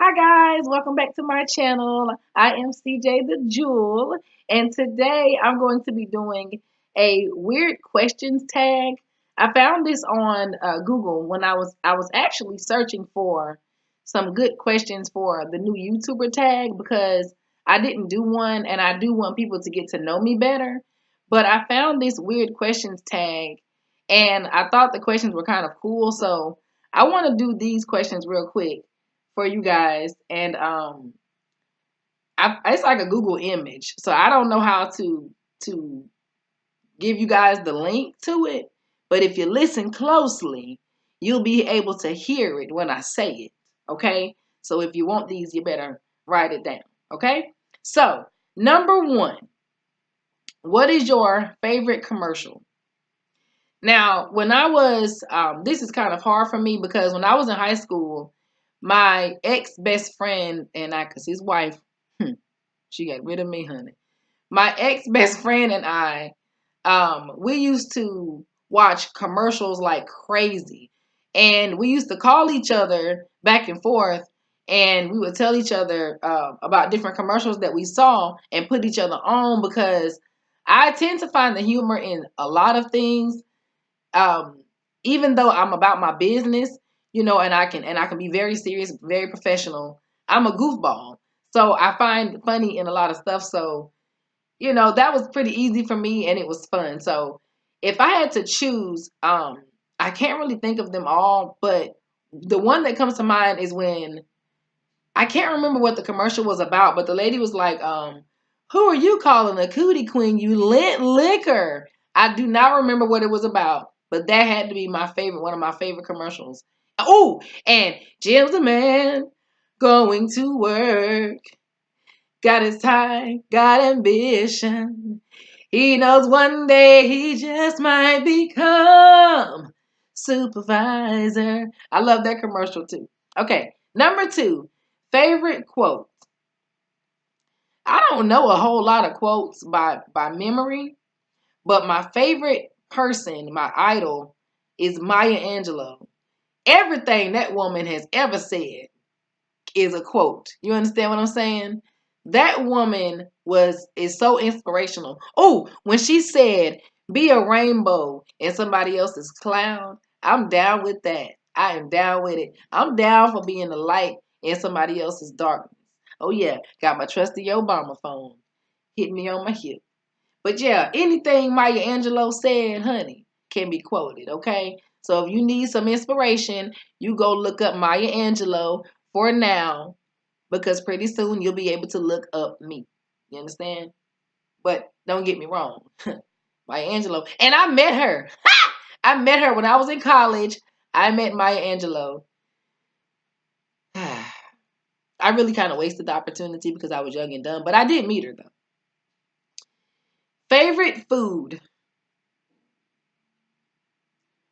Hi guys, welcome back to my channel. I am CJ the Jewel, and today I'm going to be doing a weird questions tag. I found this on Google when I was actually searching for some good questions for the new YouTuber tag because I didn't do one and I do want people to get to know me better. But I found this weird questions tag and I thought the questions were kind of cool, so I want to do these questions real quick for you guys, and it's like a Google image, so I don't know how to give you guys the link to it. But if you listen closely, you'll be able to hear it when I say it. Okay, so if you want these, you better write it down. Okay, so number one, what is your favorite commercial? Now, when I was, this is kind of hard for me because when I was in high school, my ex best friend and I, cause his wife, she got rid of me, honey. My ex best friend and I, we used to watch commercials like crazy, and we used to call each other back and forth, and we would tell each other about different commercials that we saw and put each other on because I tend to find the humor in a lot of things, um, even though I'm about my business, and I can be very serious, very professional. I'm a goofball, so I find funny in a lot of stuff. So that was pretty easy for me, and it was fun. So if I had to choose, I can't really think of them all, but the one that comes to mind is when I can't remember what the commercial was about, but the lady was like, "Who are you calling a cootie queen? You lint liquor." I do not remember what it was about, but that had to be my favorite, one of my favorite commercials. Oh, and Jim's a man going to work, got his tie, got ambition. He knows one day he just might become supervisor. I love that commercial too. Okay, number two, favorite quote. I don't know a whole lot of quotes by memory, but my favorite person, my idol, is Maya Angelou. Everything that woman has ever said is a quote. You understand what I'm saying? That woman is so inspirational. Oh, when she said, "Be a rainbow in somebody else's cloud," I'm down with that. I am down with it. I'm down for being the light in somebody else's darkness. Oh yeah, got my trusty Obama phone. Hit me on my hip. But yeah, anything Maya Angelou said, honey, can be quoted, okay? So if you need some inspiration, you go look up Maya Angelou for now, because pretty soon you'll be able to look up me. You understand? But don't get me wrong. Maya Angelou. And I met her. I met her when I was in college. I met Maya Angelou. I really kind of wasted the opportunity because I was young and dumb, but I did meet her though. Favorite food?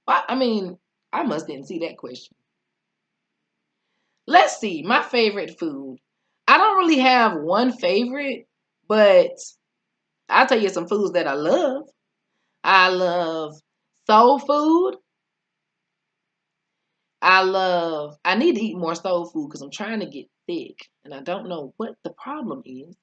Well, I mean, I must didn't see that question. Let's see, my favorite food. I don't really have one favorite, but I'll tell you some foods that I love. I love soul food. I need to eat more soul food because I'm trying to get thick and I don't know what the problem is.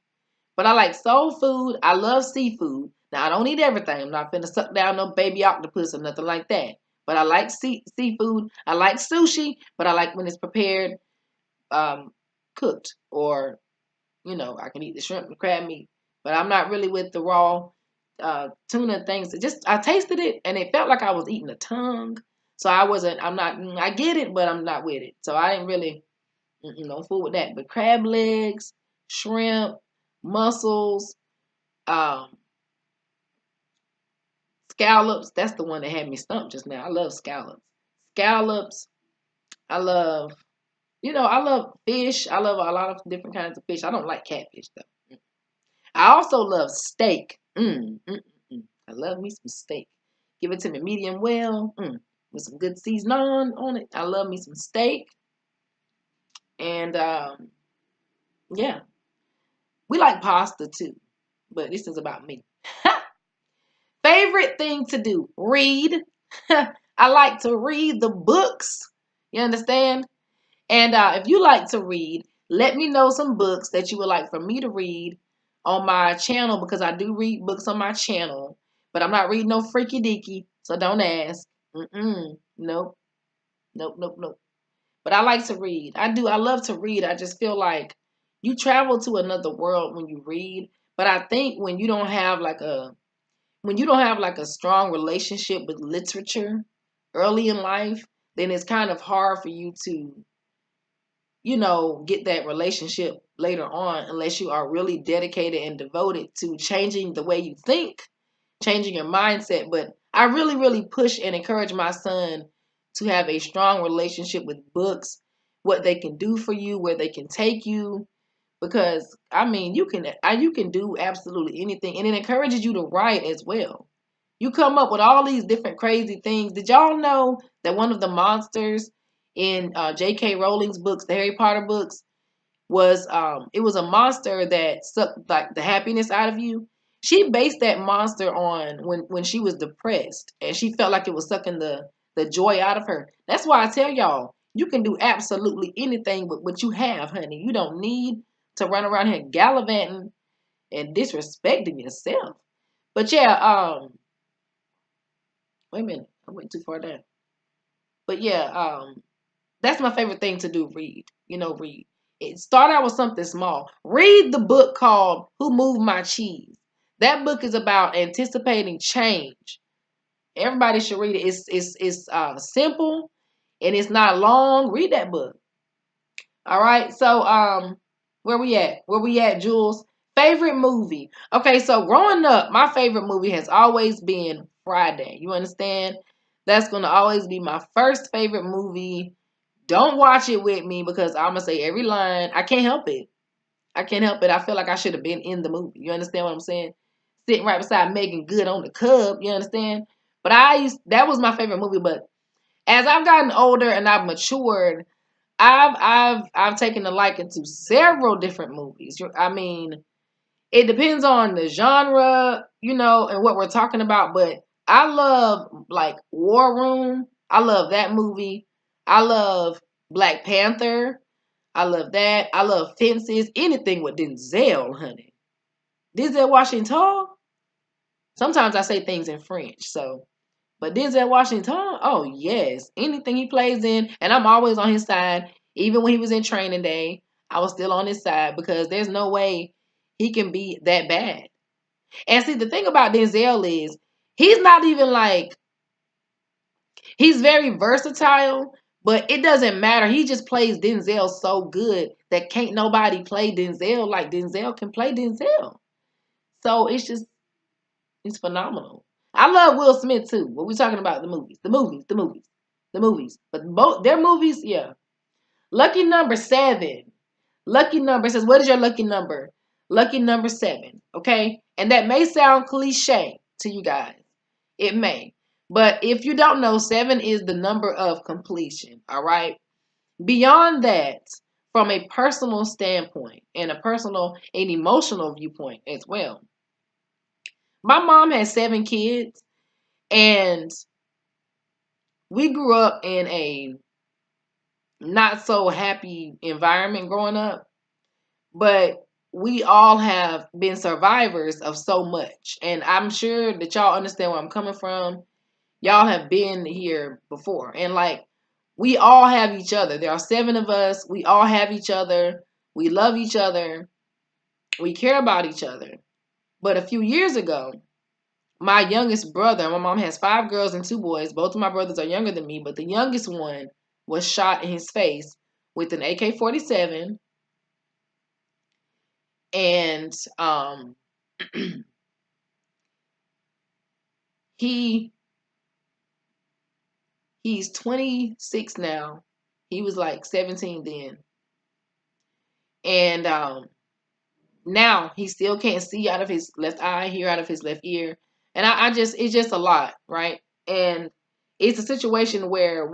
But I like soul food. I love seafood. Now, I don't eat everything. I'm not finna suck down no baby octopus or nothing like that. But I like seafood. I like sushi, but I like when it's prepared, um, cooked, or I can eat the shrimp and crab meat. But I'm not really with the raw tuna things. I tasted it and it felt like I was eating a tongue. So I'm not, I get it, but I'm not with it. So I didn't really, no fool with that. But crab legs, shrimp, mussels, um, scallops. That's the one that had me stumped just now. I love scallops. Scallops. I love, I love fish. I love a lot of different kinds of fish. I don't like catfish though. I also love steak. I love me some steak. Give it to me medium well, with some good seasoning on it. I love me some steak. And yeah, we like pasta too, but this is about me. Favorite thing to do? Read. I like to read the books. You understand? And if you like to read, Let me know some books that you would like for me to read on my channel, because I do read books on my channel, but I'm not reading no freaky deaky, so don't ask. Nope, nope, nope, nope. But I like to read. I do. I love to read. I just feel like you travel to another world when you read. But I think when you don't have like a strong relationship with literature early in life, then it's kind of hard for you to, get that relationship later on, unless you are really dedicated and devoted to changing the way you think, changing your mindset. But I really, really push and encourage my son to have a strong relationship with books, what they can do for you, where they can take you, because I mean, you can do absolutely anything, and it encourages you to write as well. You come up with all these different crazy things. Did y'all know that one of the monsters in J.K. Rowling's books, the Harry Potter books, was it was a monster that sucked like the happiness out of you? She based that monster on when she was depressed and she felt like it was sucking the joy out of her. That's why I tell y'all, you can do absolutely anything with what you have, honey. You don't need to run around here gallivanting and disrespecting yourself. But yeah, wait a minute, I went too far down. But yeah, that's my favorite thing to do. Read, read. Start out with something small. Read the book called "Who Moved My Cheese." That book is about anticipating change. Everybody should read it. It's simple and it's not long. Read that book. All right. So where we at? Where we at, Jules? Favorite movie. Okay, so growing up, my favorite movie has always been Friday. You understand? That's gonna always be my first favorite movie. Don't watch it with me because I'm gonna say every line. I can't help it. I can't help it. I feel like I should have been in the movie. You understand what I'm saying? Sitting right beside Megan Good on the cub. You understand? But that was my favorite movie. But as I've gotten older and I've matured, I've taken a liking to several different movies. I mean, it depends on the genre, and what we're talking about. But I love like War Room. I love that movie. I love Black Panther. I love that. I love Fences. Anything with Denzel, honey. Denzel Washington. Sometimes I say things in French, so. But Denzel Washington, oh yes, anything he plays in, and I'm always on his side. Even when he was in Training Day, I was still on his side because there's no way he can be that bad. And see, the thing about Denzel is he's not even like, he's very versatile, but it doesn't matter. He just plays Denzel so good that can't nobody play Denzel like Denzel can play Denzel. So it's phenomenal. I love Will Smith too. What we talking about? The movies, the movies, the movies, the movies. But both their movies, yeah. Lucky number 7. Lucky number says, what is your lucky number? Lucky number 7. Okay, and that may sound cliche to you guys. It may, but if you don't know, 7 is the number of completion. All right. Beyond that, from a personal standpoint and a personal and emotional viewpoint as well. My mom has 7 kids, and we grew up in a not so happy environment growing up, but we all have been survivors of so much. And I'm sure that y'all understand where I'm coming from. Y'all have been here before. And like, we all have each other. There are 7 of us. We all have each other. We love each other. We care about each other. But a few years ago, my youngest brother, my mom has 5 girls and 2 boys. Both of my brothers are younger than me, but the youngest one was shot in his face with an AK-47. And he he's 26 now. He was like 17 then. And now he still can't see out of his left eye, hear out of his left ear. And it's just a lot, right? And it's a situation where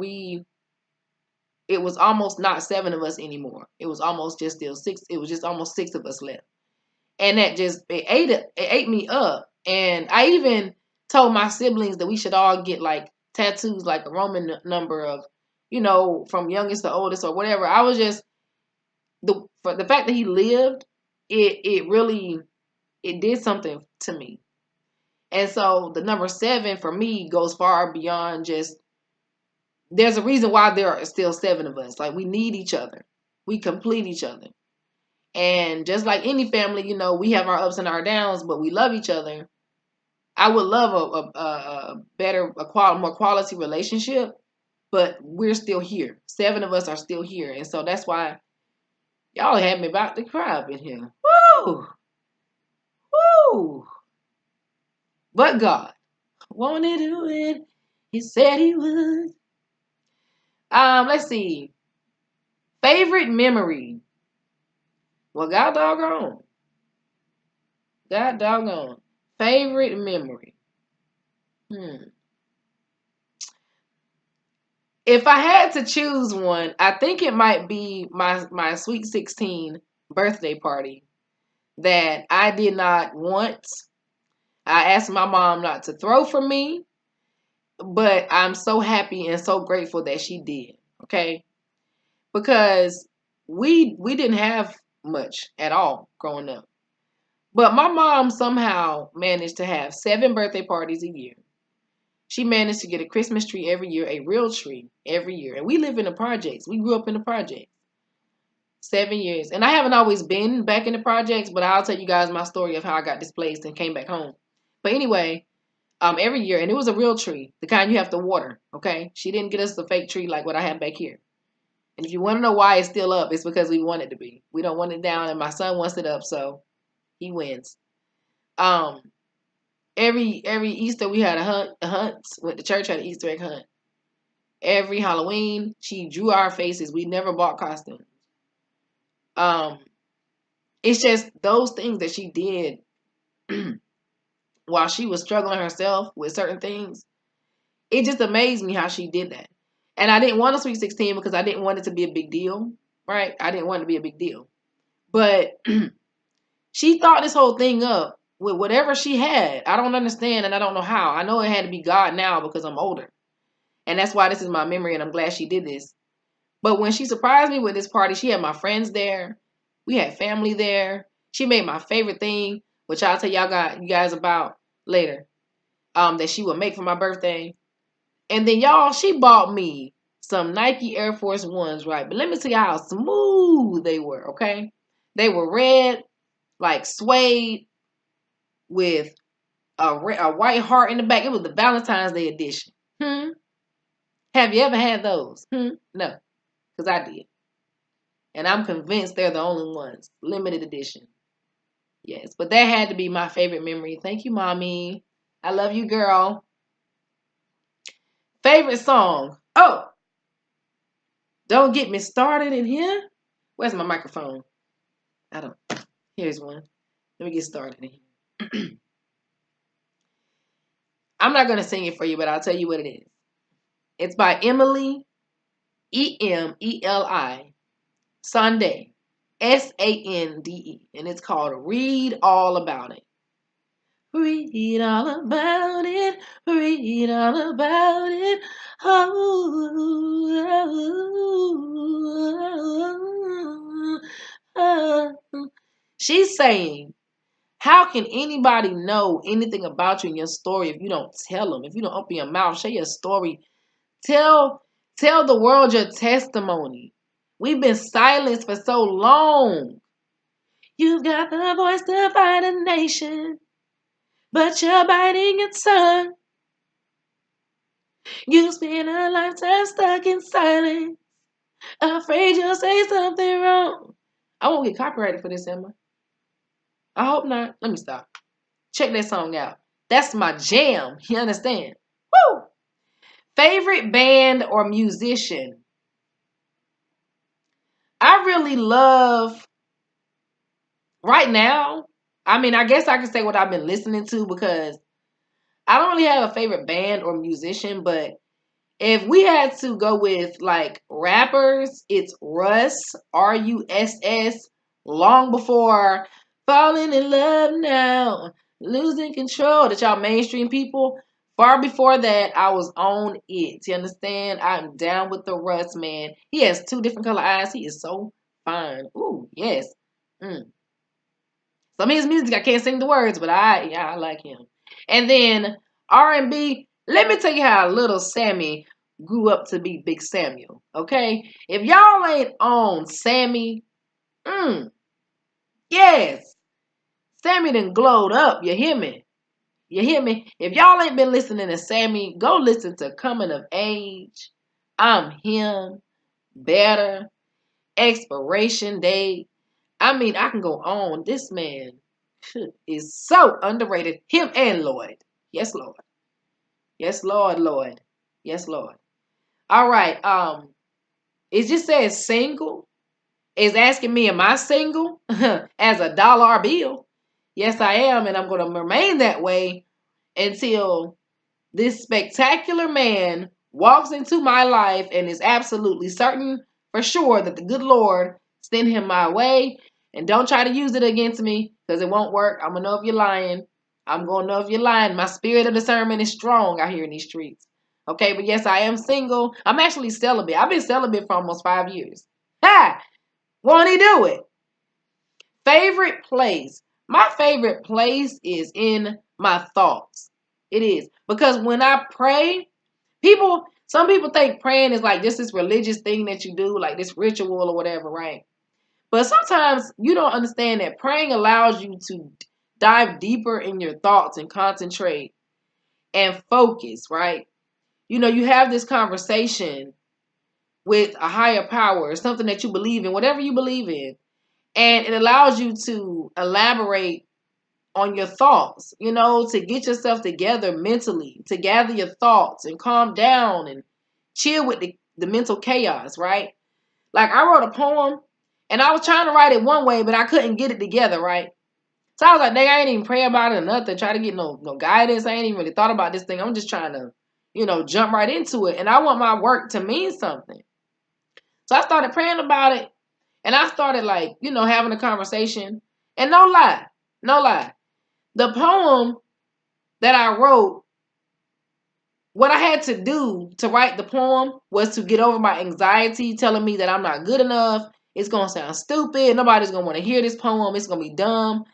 it was almost not 7 of us anymore. It was almost just still 6. It was just almost 6 of us left. And that just, it ate me up. And I even told my siblings that we should all get like tattoos, like a Roman number of, from youngest to oldest or whatever. I was just, for the fact that he lived, it really it did something to me. And so the number 7 for me goes far beyond just, there's a reason why there are still 7 of us. Like, we need each other. We complete each other. And just like any family, we have our ups and our downs, but we love each other. I would love a better, more quality relationship, but we're still here. 7 of us are still here. And so that's why y'all had me about to cry up in here. Woo! Woo! But God wanted to do it. He said he would. Let's see. Favorite memory. Well, God doggone. God doggone. Favorite memory. If I had to choose one, I think it might be my Sweet 16 birthday party that I did not want. I asked my mom not to throw for me, but I'm so happy and so grateful that she did. Okay? Because we didn't have much at all growing up. But my mom somehow managed to have 7 birthday parties a year. She managed to get a Christmas tree every year, a real tree every year. And we live in the projects. We grew up in the projects. 7 years. And I haven't always been back in the projects, but I'll tell you guys my story of how I got displaced and came back home. But anyway, every year, and it was a real tree, the kind you have to water, okay? She didn't get us the fake tree like what I have back here. And if you want to know why it's still up, it's because we want it to be. We don't want it down, and my son wants it up, so he wins. Every Easter we had a hunt. Went to church, had an Easter egg hunt. Every Halloween, she drew our faces. We never bought costumes. It's just those things that she did while she was struggling herself with certain things. It just amazed me how she did that. And I didn't want a Sweet 16 because I didn't want it to be a big deal, right? I didn't want it to be a big deal. But she thought this whole thing up with whatever she had. I don't understand, and I don't know how. I know it had to be God now because I'm older. And that's why this is my memory, and I'm glad she did this. But when she surprised me with this party, she had my friends there. We had family there. She made my favorite thing, which I'll tell you guys about later, that she would make for my birthday. And then, y'all, she bought me some Nike Air Force Ones, right? But let me tell you how smooth they were, okay? They were red, like suede, with a white heart in the back. It was the Valentine's Day edition. Have you ever had those? No, because I did. And I'm convinced they're the only ones. Limited edition. Yes, but that had to be my favorite memory. Thank you, Mommy. I love you, girl. Favorite song. Oh, don't get me started in here. Where's my microphone? Here's one. Let me get started in here. I'm not going to sing it for you, but I'll tell you what it is. It's by Emily, Emeli, Sande, Sande. And it's called Read All About It. Read all about it. Read all about it. She's saying, how can anybody know anything about you and your story if you don't tell them? If you don't open your mouth, share your story. Tell the world your testimony. We've been silenced for so long. You've got the voice to fight a nation, but you're biting your tongue. You spend a lifetime stuck in silence, afraid you'll say something wrong. I won't get copyrighted for this, Emma. I hope not. Let me stop. Check that song out. That's my jam. You understand? Woo! Favorite band or musician? I really love, right now, I guess I can say what I've been listening to because I don't really have a favorite band or musician, but if we had to go with like rappers, it's Russ, Russ, long before Falling in Love Now, Losing Control, that y'all mainstream people. Far before that, I was on it. You understand? I'm down with the Russ, man. He has 2 different color eyes. He is so fine. Ooh, yes. Some of his music, I can't sing the words, but I like him. And then R&B, let me tell you how little Sammy grew up to be Big Samuel, okay? If y'all ain't on Sammy, yes, Sammy done glowed up, you hear me? You hear me? If y'all ain't been listening to Sammy, go listen to Coming of Age, I'm Him, Better, Expiration Date. I mean, I can go on. This man is so underrated. Him and Lloyd. Yes, Lord. Yes, Lord, Lord. Yes, Lord. All right. It just says single. It's asking me, am I single? As a dollar bill. Yes, I am, and I'm gonna remain that way until this spectacular man walks into my life and is absolutely certain for sure that the good Lord sent him my way. And don't try to use it against me because it won't work. I'm going to know if you're lying. I'm going to know if you're lying. My spirit of discernment is strong out here in these streets. Okay, but yes, I am single. I'm actually celibate. I've been celibate for almost 5 years. Ha! Won't he do it? Favorite place. My favorite place is in my thoughts. It is. Because when I pray, some people think praying is like just this religious thing that you do, like this ritual or whatever, right? But sometimes you don't understand that praying allows you to dive deeper in your thoughts and concentrate and focus, right? You have this conversation with a higher power, something that you believe in, whatever you believe in. And it allows you to elaborate on your thoughts, to get yourself together mentally, to gather your thoughts and calm down and chill with the mental chaos, right? Like I wrote a poem and I was trying to write it one way, but I couldn't get it together, right? So I was like, dang, I ain't even pray about it or nothing, try to get no guidance. I ain't even really thought about this thing. I'm just trying to, jump right into it. And I want my work to mean something. So I started praying about it and I started having a conversation. And no lie. The poem that I wrote, what I had to do to write the poem was to get over my anxiety telling me that I'm not good enough. It's going to sound stupid. Nobody's going to want to hear this poem. It's going to be dumb.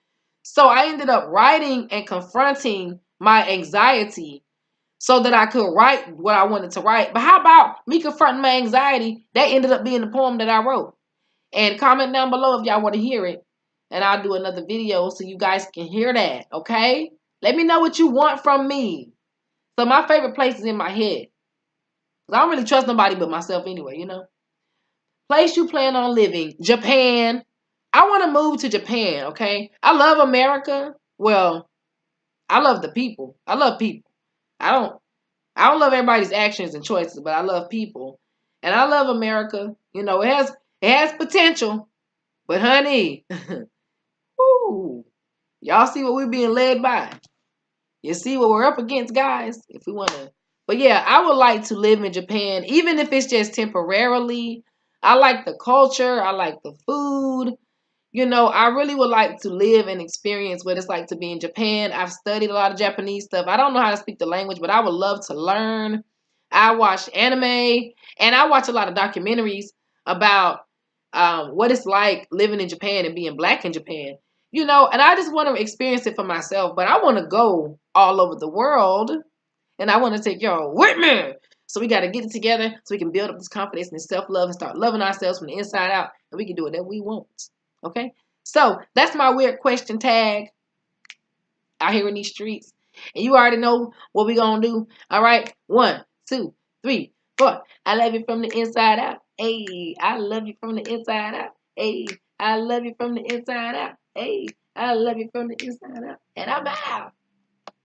So I ended up writing and confronting my anxiety so that I could write what I wanted to write. But how about me confronting my anxiety? That ended up being the poem that I wrote. And comment down below if y'all want to hear it. And I'll do another video so you guys can hear that, okay? Let me know what you want from me. So my favorite place is in my head. I don't really trust nobody but myself anyway, Place you plan on living. Japan. I want to move to Japan, okay? I love America. Well, I love the people. I love people. I don't love everybody's actions and choices, but I love people. And I love America. It has potential. But honey, whoo, y'all see what we're being led by. You see what we're up against, guys? If we want to. But yeah, I would like to live in Japan, even if it's just temporarily. I like the culture. I like the food. I really would like to live and experience what it's like to be in Japan. I've studied a lot of Japanese stuff. I don't know how to speak the language, but I would love to learn. I watch anime and I watch a lot of documentaries about what it's like living in Japan and being black in Japan. And I just want to experience it for myself, but I want to go all over the world and I want to take y'all with me. So we got to get it together so we can build up this confidence and self-love and start loving ourselves from the inside out and we can do whatever we want. Okay? So that's my weird question tag out here in these streets. And you already know what we going to do. All right? 1, 2, 3, 4. I love you from the inside out. Hey, I love you from the inside out. Hey, I love you from the inside out. Hey, I love you from the inside out. And I'm out.